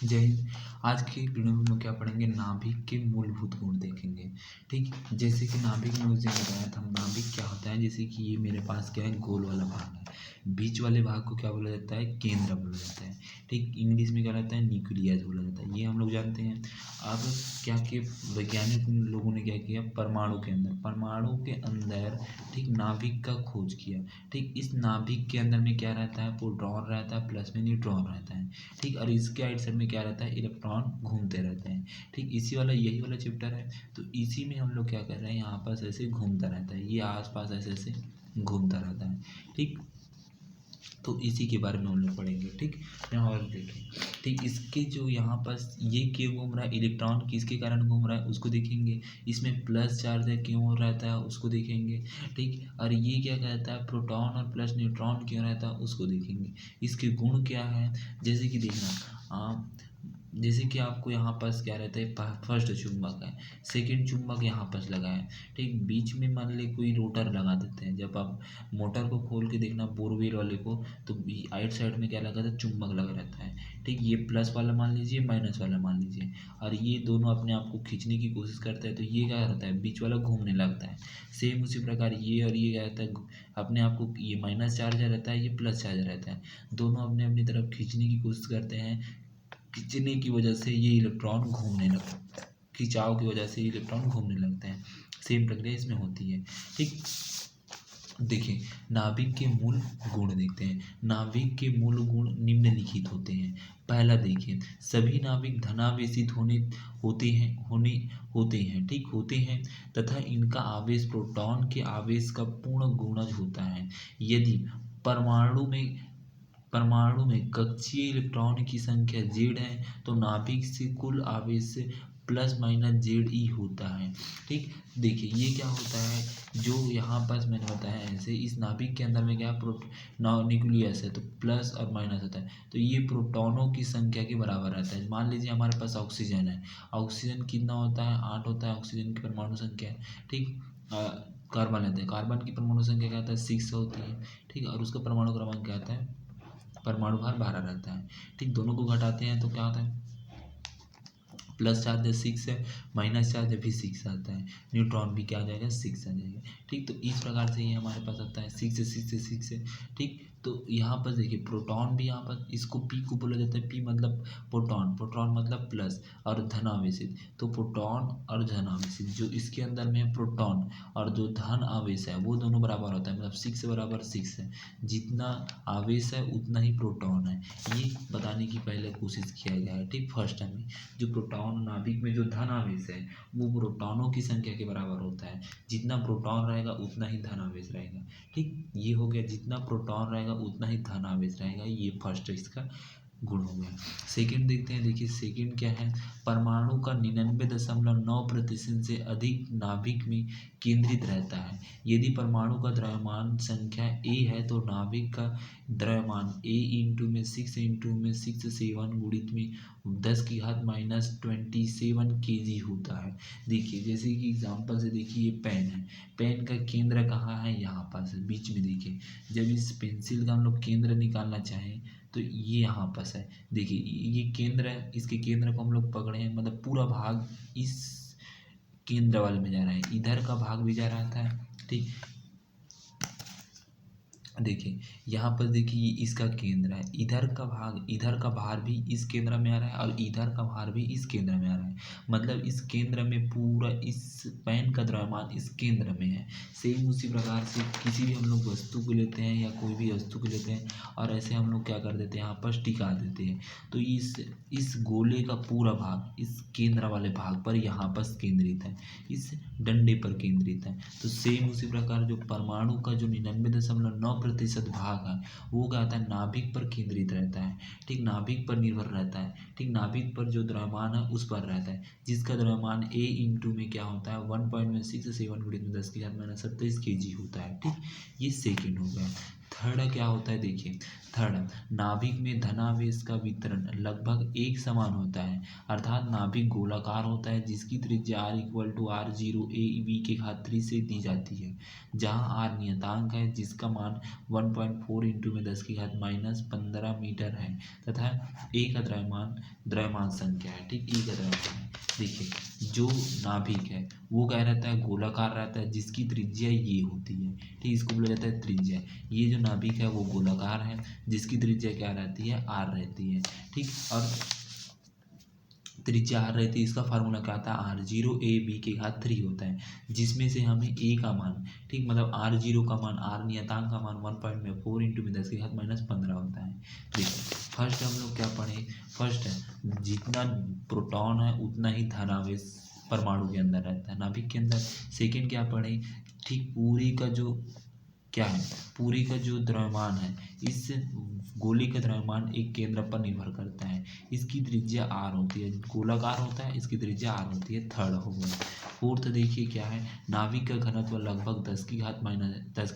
जय हिंद। आज की वीडियो में हम लोग क्या पढ़ेंगे, नाभिक के मूलभूत गुण देखेंगे। ठीक, जैसे कि नाभिक में उस दिन बताया था, नाभिक क्या होता है। जैसे कि ये मेरे पास क्या है, गोल वाला भाग है, बीच वाले भाग को क्या बोला जाता है, केंद्र बोला जाता है। ठीक, इंग्लिश में क्या रहता है, न्यूक्लियस बोला जाता है, ये हम लोग जानते हैं। अब क्या कि वैज्ञानिक लोगों ने क्या किया, परमाणु के अंदर ठीक नाभिक का खोज किया। ठीक, इस नाभिक के अंदर में क्या रहता है, प्रोटॉन रहता है, प्लस में न्यूट्रॉन रहता है। ठीक, और इसके राइट साइड में क्या रहता है, इलेक्ट्रॉन घूमते रहते हैं। ठीक, यही वाला चैप्टर है, तो इसी में हम लोग क्या कर रहे हैं, यहाँ पास ऐसे घूमता रहता है, ये आसपास ऐसे ऐसे घूमता रहता है। ठीक, तो इसी के बारे में हम लोग पढ़ेंगे। ठीक, यहाँ और देखें। ठीक, इसके जो यहाँ पास ये क्यों घूम रहा है, इलेक्ट्रॉन किसके कारण घूम रहा है उसको देखेंगे। इसमें प्लस चार्ज है, क्यों रहता है उसको देखेंगे। ठीक, और ये क्या कहता है, प्रोटॉन और प्लस न्यूट्रॉन क्यों रहता है उसको देखेंगे। इसके गुण क्या है, जैसे कि देखना, जैसे कि आपको यहाँ पास क्या रहता है, फर्स्ट चुंबक है, सेकंड चुंबक यहाँ पास लगा है। ठीक, बीच में मान ली कोई रोटर लगा देते हैं। जब आप मोटर को खोल के देखना बोरवेल वाले को, तो राइट साइड में क्या लगा था, चुंबक लगा रहता है। ठीक, ये प्लस वाला मान लीजिए, माइनस वाला मान लीजिए, और ये दोनों अपने आप को खींचने की कोशिश करते हैं, तो ये क्या रहता है, बीच वाला घूमने लगता है। सेम उसी प्रकार ये और ये क्या रहता है, अपने आप को, ये माइनस चार्ज रहता है, ये प्लस चार्ज रहता है, दोनों अपने अपनी तरफ खींचने की कोशिश करते हैं। खींचने की वजह से ये इलेक्ट्रॉन घूमने लगता है, खिंचाव की वजह से इलेक्ट्रॉन घूमने लगते हैं। सेम प्रक्रिया इसमें होती है। ठीक, देखिए नाभिक के मूल गुण देखते हैं। नाभिक के मूल गुण निम्नलिखित होते हैं। पहला देखिए, सभी नाभिक धनावेशित होते हैं। ठीक, होते हैं तथा इनका आवेश प्रोटॉन के आवेश का पूर्ण गुणज होता है। यदि परमाणु में कक्षीय इलेक्ट्रॉन की संख्या z है, तो नाभिक से कुल आवेश प्लस माइनस ZE होता है। ठीक, देखिए ये क्या होता है, जो यहाँ पास मैंने बताया ऐसे, इस नाभिक के अंदर में क्या न्यूक्लियस है, तो प्लस और माइनस होता है, तो ये प्रोटॉनों की संख्या के बराबर रहता है। मान लीजिए हमारे पास ऑक्सीजन है, ऑक्सीजन कितना होता है, 8 होता है ऑक्सीजन की परमाणु संख्या। ठीक, कार्बन लेते हैं, कार्बन की परमाणु संख्या क्या होता है, 6 होती है। ठीक, और उसका परमाणु क्रमांक क्या होता है, परमाणु भार 12 रहता है। ठीक, दोनों को घटाते हैं तो क्या होता है, प्लस चार्ज है 6 है, माइनस चार्ज है भी 6 आता है, न्यूट्रॉन भी क्या आ जाएगा, 6 आ जाएगा। ठीक, तो इस प्रकार से ये हमारे पास आता है 6 से 6 से 6 है। ठीक, तो यहाँ पर देखिए प्रोटॉन भी, यहाँ पर इसको पी को बोला जाता है, पी मतलब प्रोटॉन, प्रोटॉन मतलब प्लस और धनावेशित, तो प्रोटॉन और धनावेशित जो इसके अंदर में प्रोटॉन और जो धन आवेश है वो दोनों बराबर होता है, मतलब 6 बराबर 6 है। जितना आवेश है उतना ही प्रोटॉन है, ये बताने की पहले कोशिश किया गया है। ठीक, फर्स्ट टाइम जो प्रोटॉन, नाभिक में जो धन आवेश है वो प्रोटॉनों की संख्या के बराबर होता है। जितना प्रोटॉन रहेगा उतना ही धन आवेश रहेगा। ठीक, ये हो गया, जितना प्रोटॉन रहेगा उतना ही धन आवेश रहेगा, ये फर्स्ट इसका गुण हो गया। सेकेंड देखते हैं, देखिए सेकेंड क्या है, परमाणु का 99.9% से अधिक नाभिक में केंद्रित रहता है। यदि परमाणु का द्रव्यमान संख्या a है, तो नाभिक का द्रव्यमान a इंटू में 6 इंटू में 6 गुणित में 10⁻27 kg होता है। देखिए जैसे कि एग्जांपल से देखिए, ये पेन है, पेन का केंद्र कहाँ है, यहाँ पास है बीच में। देखिए जब इस पेंसिल का हम लोग केंद्र निकालना चाहें तो ये यहाँ पास है। देखिए ये केंद्र है, इसके केंद्र को हम लोग पकड़े हैं, मतलब पूरा भाग इस केंद्र वाले में जा रहा है, इधर का भाग भी जा रहा था। ठीक, देखिए यहाँ पर देखिए ये इसका केंद्र है, इधर का भार भी इस केंद्र में आ रहा है और इधर का भार भी इस केंद्र में आ रहा है, मतलब इस केंद्र में पूरा इस पेन का द्रव्यमान इस केंद्र में है। सेम उसी प्रकार से किसी भी हम लोग वस्तु को लेते हैं या कोई भी वस्तु को लेते हैं और ऐसे हम लोग क्या कर देते हैं, यहाँ पर टिका देते हैं, तो इस गोले का पूरा भाग इस केंद्र वाले भाग पर यहाँ पर केंद्रित है, इस डंडे पर केंद्रित है। तो सेम उसी प्रकार जो परमाणु का जो 99.9% भाग है वो क्या होता है, नाभिक पर केंद्रित रहता है। ठीक, नाभिक पर निर्भर रहता है। ठीक, नाभिक पर जो द्रव्यमान है उस पर रहता है, जिसका द्रव्यमान a इंटू में क्या होता है, 1.67 गुणित में 10⁻27 kg होता है। ठीक, ये सेकेंड हो गया। थर्ड क्या होता है, देखिए थर्ड, नाभिक में धनावेश का वितरण लगभग एक समान होता है, अर्थात नाभिक गोलाकार होता है जिसकी त्रिज्या r equal to r zero A वी के घात 3 से दी जाती है, जहाँ r नियतांक है जिसका मान 1.4 इंटू में 10 की घात -15 मीटर है, तथा एक का द्रव्यमान संख्या है। ठीक, एक का द्रव्यमान। देखिए जो नाभिक है वो क्या रहता है, गोलाकार रहता है जिसकी त्रिज्या ये होती है। ठीक, इसको बोला जाता है त्रिज्या। ये जो नाभिक है वो गोलाकार है जिसकी त्रिज्या क्या रहती है, r रहती है। ठीक, और त्रिज्या r रहती है, इसका फार्मूला क्या आता है, r जीरो ए बी के घात 3 होता है, जिसमें से हमें a का मान, ठीक मतलब r जीरो का मान, r नियतांक का मान 1.4 इंटू में 10 की घात -15 होता है। देखिए फर्स्ट हम लोग क्या पढ़े, फर्स्ट है जितना प्रोटॉन है उतना ही धनावेश परमाणु के अंदर रहता है, नाभिक के अंदर। सेकेंड क्या पढ़े, ठीक पूरी का जो क्या है, पूरी का जो द्रव्यमान है, इस गोले का द्रव्यमान एक केंद्र पर निर्भर करता है, इसकी त्रिज्या r होती है, गोलाकार होता है, इसकी त्रिज्या r होती है। थर्ड हो गया। फोर्थ देखिए क्या है, नाभिक का घनत्व लगभग 10 की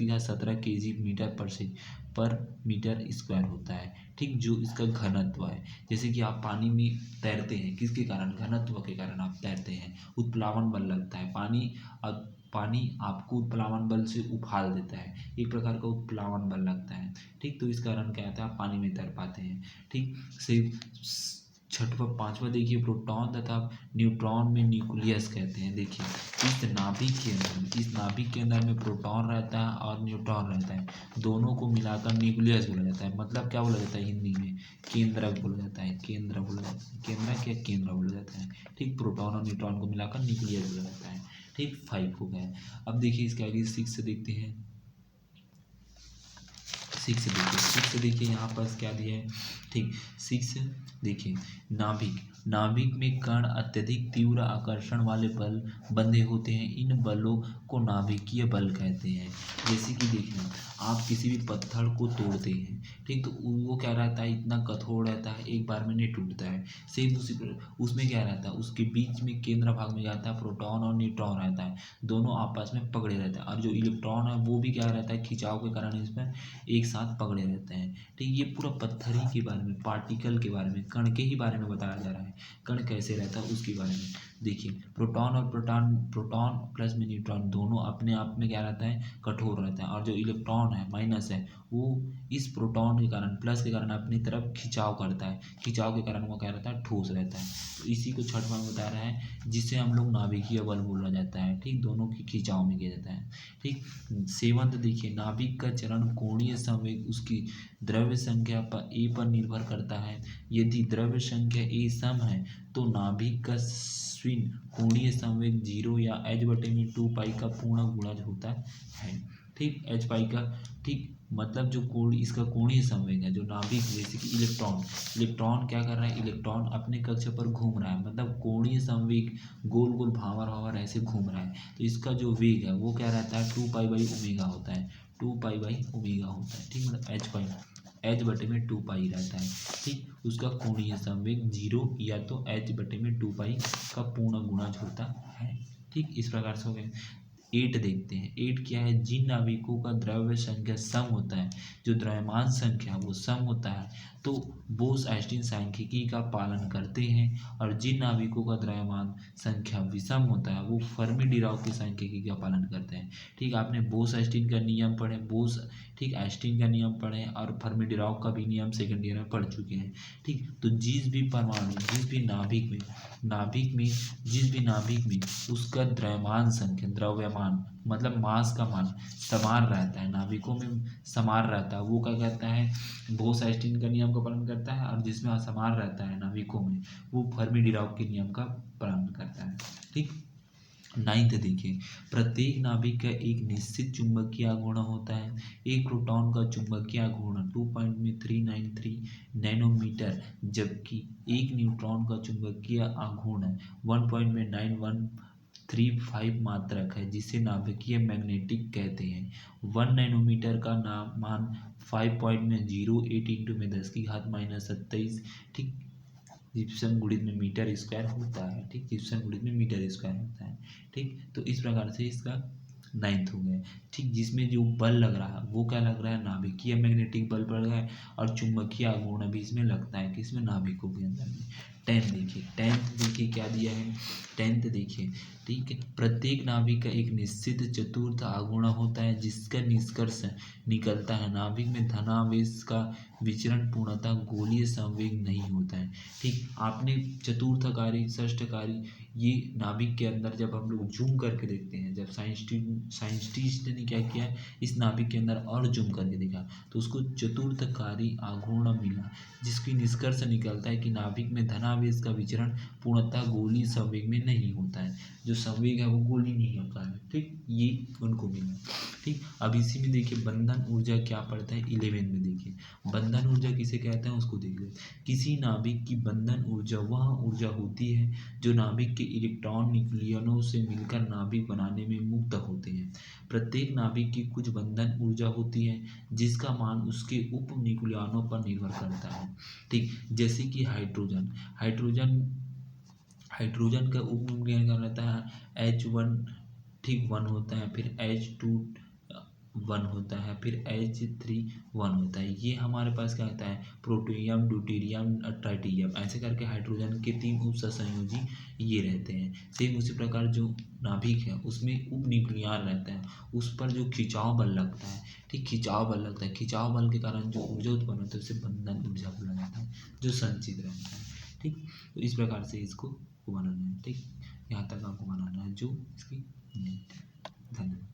घात 17 केजी पर मीटर स्क्वायर होता है। ठीक, जो इसका घनत्व है, जैसे कि आप पानी में तैरते हैं, किसके कारण, घनत्व के कारण आप तैरते हैं, उत्प्लावन बल लगता है, पानी आपको उत्प्लावन बल से उफाल देता है, एक प्रकार का उत्प्लावन बल लगता है। ठीक, तो इस कारण क्या होता है, आप पानी में तैर पाते हैं। ठीक, से छठवा पांचवा देखिए, प्रोटॉन तथा न्यूट्रॉन में न्यूक्लियस कहते हैं। देखिए इस नाभिक के अंदर में प्रोटॉन रहता है और न्यूट्रॉन रहता है, दोनों को मिलाकर न्यूक्लियस बोला जाता है। मतलब क्या बोला जाता है हिंदी में, केंद्रक बोला जाता है, केंद्र बोला जाता है, केंद्र बोला जाता है। ठीक, प्रोटॉन और न्यूट्रॉन को मिलाकर न्यूक्लियस बोला जाता है। ठीक, 5 हो गया। अब देखिए इसके आगे 6 से देखते हैं। 6 देखिए यहाँ पर क्या दिया है। ठीक, 6 देखिए, नाभिक में कण अत्यधिक तीव्र आकर्षण वाले बल बंधे होते हैं, इन बलों को नाभिकीय बल कहते हैं। जैसे कि देखना, आप किसी भी पत्थर को तोड़ते हैं, ठीक, तो वो क्या रहता है, इतना कठोर रहता है, एक बार में नहीं टूटता है। सेम उसमें क्या रहता है, उसके बीच में केंद्र भाग में जाता है प्रोटॉन और न्यूट्रॉन रहता है, दोनों आपस में पकड़े रहते हैं, और जो इलेक्ट्रॉन है वो भी क्या रहता है, खिंचाव के कारण इसमें एक साथ पकड़े रहते हैं। ठीक, ये पूरा पत्थर ही के बारे में, पार्टिकल के बारे में, कण के ही बारे में बताया जा रहा है, कण कैसे रहता है उसके बारे में। देखिए प्रोटॉन प्लस में न्यूट्रॉन दोनों अपने आप में क्या रहता है, कठोर रहता है, और जो इलेक्ट्रॉन है माइनस है, वो इस प्रोटॉन के कारण, प्लस के कारण अपनी तरफ खिंचाव करता है, खिंचाव के कारण वो क्या रहता है, ठोस रहता है। तो इसी को छठवां में बता रहा है, जिसे हम लोग नाभिकीय बल बोला जाता है। ठीक, दोनों की खिंचाव में किया जाता है। ठीक, 7 देखिए, नाभिक का चरण कोणीय संवेग उसकी द्रव्य संख्या पर ए पर निर्भर करता है। यदि द्रव्य संख्या ए सम है तो नाभिक का स्विंग कोणीय संवेग 0 या h/2 का पूर्ण गुणज होता है। ठीक, h पाई का, ठीक मतलब जो इसका कोणीय संवेग है, जो नाभिक जैसे कि इलेक्ट्रॉन क्या कर रहा है, इलेक्ट्रॉन अपने कक्ष पर घूम रहा है, मतलब कोणीय संवेग गोल गोल भावर ऐसे घूम रहा है, तो इसका जो वेग है वो क्या रहता है, 2 पाई/ओमेगा होता है, 2 पाई/ओमेगा होता है। ठीक, मतलब h/2 रहता है। ठीक, उसका कोणीय संवेग 0 या तो h/2 का पूर्ण गुणज होता है। ठीक, इस प्रकार से हो गए। 8 देखते हैं। 8 क्या है, जिन नाभिकों का द्रव्य संख्या सम होता है, जो द्रव्यमान संख्या वो सम होता है, तो बोस-आइंस्टीन सांख्यिकी का पालन करते हैं, और जिन नाभिकों का द्रव्यमान संख्या विषम होता है वो फर्मी-डिराक की सांख्यिकी का पालन करते हैं। ठीक, आपने बोस-आइंस्टीन का नियम पढ़े, ठीक आइंस्टीन का नियम पढ़े, और फर्मी-डिराक का भी नियम सेकंड ईयर में पढ़ चुके हैं। ठीक, तो जिस भी परमाणु, जिस भी नाभिक में उसका द्रव्यमान मतलब मास का मान समान रहता है, नाभिकों में समान रहता है, वो क्या कहता है, बोस-आइंस्टीन का नियम का पालन करता है, और जिसमें असमान रहता है नाभिकों में, वो फर्मी-डिराक के नियम का पालन करता है। ठीक, 9 देखिए, प्रत्येक नाभिक का एक निश्चित चुंबकीय आघूर्ण होता है। एक प्रोटॉन का चुंबकीय आघूर्ण 2.393 नैनोमीटर, जबकि एक न्यूट्रॉन का चुंबकीय आघूर्ण 1.9135 मात्रक है, जिसे नाभिकीय मैग्नेटिक कहते हैं। 1 नैनोमीटर का मान 5.08 इंटू में 10 की घात -27, ठीक, जिप्सम गुणित में मीटर स्क्वायर होता है। ठीक, जिप्सम गुणित में मीटर स्क्वायर होता है। ठीक, तो इस प्रकार से इसका नाइन्थ हो गए। ठीक, जिसमें जो बल लग रहा है वो क्या लग रहा है, नाभिकीय मैग्नेटिक बल पड़ रहा है, और चुंबकीय आघूर्ण भी इसमें लगता है, किसमें, नाभिकों के अंदर में। टेंथ देखिए क्या दिया है, टेंथ देखिए, ठीक है, प्रत्येक नाभिक का एक निश्चित चतुर्थ आघूर्ण होता है जिसका निष्कर्ष निकलता है नाभिक में धनावेश का विचरण पूर्णतः गोलीय संवेग नहीं होता है। ठीक, आपने चतुर्थकारी, षष्ठकारी, ये नाभिक के अंदर जब हम लोग जूम करके देखते हैं, जब साइंटिस्ट ने क्या किया, इस नाभिक के अंदर और जूम करके देखा तो उसको चतुर्थकारी आघूर्ण मिला, जिसकी निष्कर्ष निकलता है कि नाभिक में धनावेश का विचरण पूर्णतः गोलीय संवेग में नहीं होता है, जो संवेग है वो गोली नहीं होता है। ठीक, ये उनको मिला। ठीक, अब इसी में देखिए बंधन ऊर्जा क्या पड़ता है, 11 में देखिए बंधन ऊर्जा किसे कहते हैं उसको देख लो। किसी नाभिक की बंधन ऊर्जा वह ऊर्जा होती है जो नाभिक के इलेक्ट्रॉन न्यूक्लियनों से मिलकर नाभिक बनाने में मुक्त होते हैं। प्रत्येक नाभिक की कुछ बंधन ऊर्जा होती है जिसका मान उसके उप न्यूक्लियनों पर निर्भर करता है। ठीक, जैसे कि हाइड्रोजन का उप न्यूक्लियन क्या रहता है, H1, ठीक, 1 होता है, फिर H2 1 होता है, फिर H3 1 होता है। ये हमारे पास क्या होता है, प्रोटोनियम, ड्यूटेरियम, ट्राइटियम, ऐसे करके हाइड्रोजन के 3 उप सहसंयोजी ये रहते हैं। सेम उसी प्रकार जो नाभिक है उसमें उप न्यूक्लियन रहता है, उस पर जो खिंचाव बल लगता है, ठीक, खिंचाव बल लगता है, खिंचाव बल के कारण जो ऊर्जा उत्पन्न होता है उसे बंधन ऊर्जा बोला जाता है, जो संचित रहता है। ठीक, तो इस प्रकार से इसको बनाना है। ठीक, यहाँ तक आपको बनाना है जो इसकी नीट है। धन्यवाद।